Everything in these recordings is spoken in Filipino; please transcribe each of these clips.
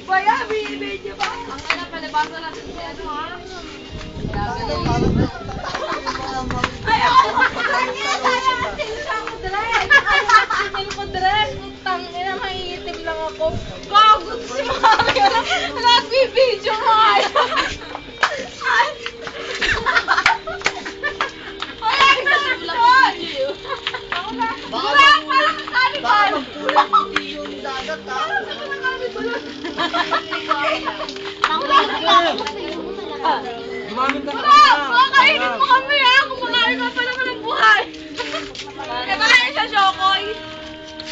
Kaya, binibidyo ba? Ang ina, palibasa natin si ano ha? Ayaw ko makakanya! Ayaw lang ko dress! Ayaw ko dress! Putang ina, maiitim lang ako. Gagod si Mami! Nagbibidyo mo ay! Ay, nagsulat! Wala! Parang kanibal! Yung dagat ha. Gumamit ka Makakainit mo kami ha! Kumakain ka pa naman ng buhay! Kakain siya, Shokoy!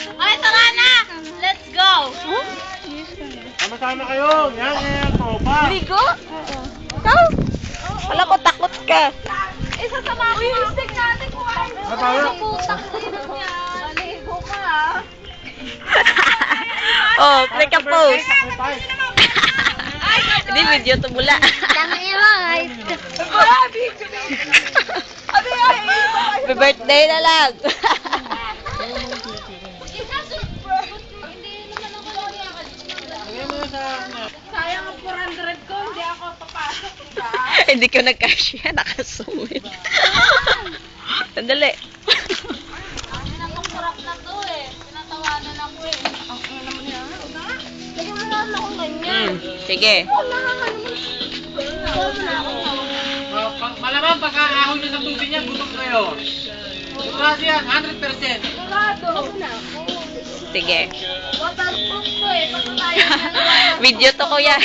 Okay, tara na! Let's go! Sama-sama kayo. Yan, tropa. Ligo? Ikaw? Wala ko, takot ka. Isasama ko yung stick natin kumain. Ano tayo? Putang ina niya. Maligo ka ha. Oh, make a pose. Sacrifice. Hindi, video to mula. Grabe! Abi, ay! Happy birthday na lang. Lagyan mo na sa... Sayang ang 400 ko, hindi ako papasok. Diba? Hindi ko nagkasya, nakasumit. Sandali. Ang pinapangkurap na to eh. Pinatawanan ako eh. Ang ina naman yan. Lagyan mo na akong ganyan. Sige. Wala naman. Malamang pagka ahon nyo sa tubig niya, gutom kayo. Sigurado yan, 100%. Sigurado. Wala ako. Sige. Waterproof to eh. Pag tayo na Video to, kuya.